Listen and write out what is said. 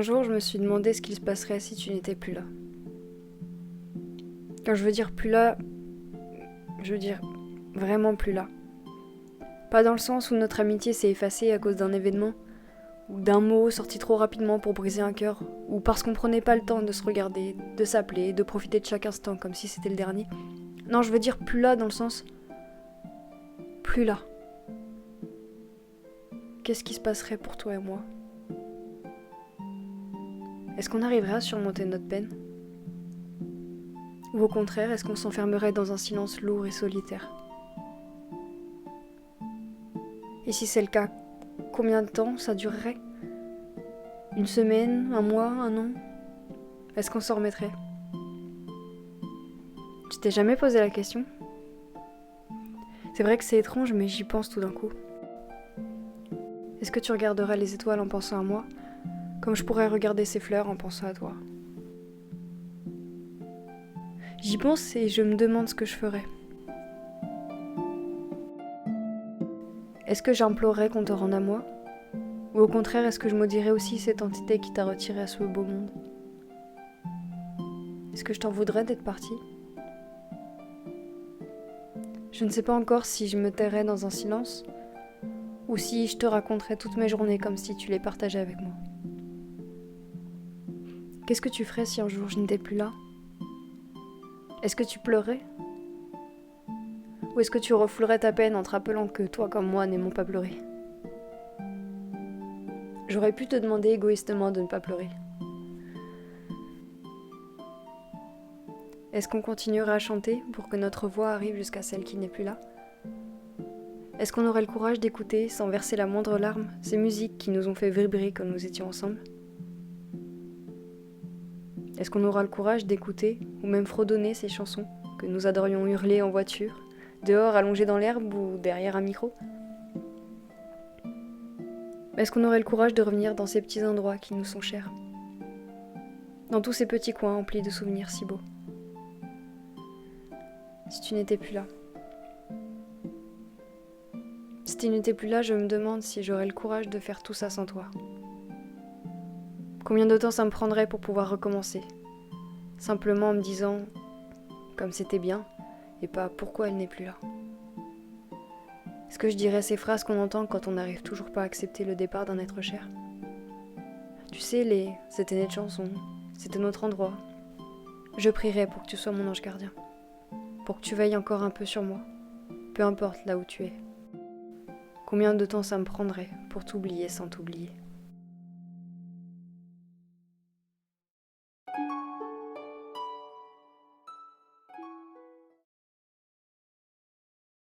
Un jour, je me suis demandé ce qu'il se passerait si tu n'étais plus là. Quand je veux dire plus là, je veux dire vraiment plus là. Pas dans le sens où notre amitié s'est effacée à cause d'un événement, ou d'un mot sorti trop rapidement pour briser un cœur, ou parce qu'on prenait pas le temps de se regarder, de s'appeler, de profiter de chaque instant comme si c'était le dernier. Non, je veux dire plus là dans le sens plus là. Qu'est-ce qui se passerait pour toi et moi ? Est-ce qu'on arriverait à surmonter notre peine ? Ou au contraire, est-ce qu'on s'enfermerait dans un silence lourd et solitaire ? Et si c'est le cas, combien de temps ça durerait ? Une semaine, un mois, un an ? Est-ce qu'on s'en remettrait ? Tu t'es jamais posé la question ? C'est vrai que c'est étrange, mais j'y pense tout d'un coup. Est-ce que tu regarderais les étoiles en pensant à moi, comme je pourrais regarder ces fleurs en pensant à toi ? J'y pense et je me demande ce que je ferais. Est-ce que j'implorerais qu'on te rende à moi ? Ou au contraire, est-ce que je maudirais aussi cette entité qui t'a retiré à ce beau monde ? Est-ce que je t'en voudrais d'être partie ? Je ne sais pas encore si je me tairais dans un silence, ou si je te raconterais toutes mes journées comme si tu les partageais avec moi. Qu'est-ce que tu ferais si un jour je n'étais plus là ? Est-ce que tu pleurais ? Ou est-ce que tu refoulerais ta peine en te rappelant que toi comme moi n'aimons pas pleurer ? J'aurais pu te demander égoïstement de ne pas pleurer. Est-ce qu'on continuerait à chanter pour que notre voix arrive jusqu'à celle qui n'est plus là ? Est-ce qu'on aurait le courage d'écouter, sans verser la moindre larme, ces musiques qui nous ont fait vibrer quand nous étions ensemble ? Est-ce qu'on aura le courage d'écouter, ou même fredonner ces chansons que nous adorions hurler en voiture, dehors allongés dans l'herbe ou derrière un micro ? Est-ce qu'on aurait le courage de revenir dans ces petits endroits qui nous sont chers ? Dans tous ces petits coins emplis de souvenirs si beaux ? Si tu n'étais plus là. Si tu n'étais plus là, je me demande si j'aurais le courage de faire tout ça sans toi. Combien de temps ça me prendrait pour pouvoir recommencer ? Simplement en me disant comme c'était bien, et pas pourquoi elle n'est plus là. Est-ce que je dirais ces phrases qu'on entend quand on n'arrive toujours pas à accepter le départ d'un être cher ? Tu sais, c'était notre chanson, c'était notre endroit. Je prierai pour que tu sois mon ange gardien, pour que tu veilles encore un peu sur moi, peu importe là où tu es. Combien de temps ça me prendrait pour t'oublier sans t'oublier ?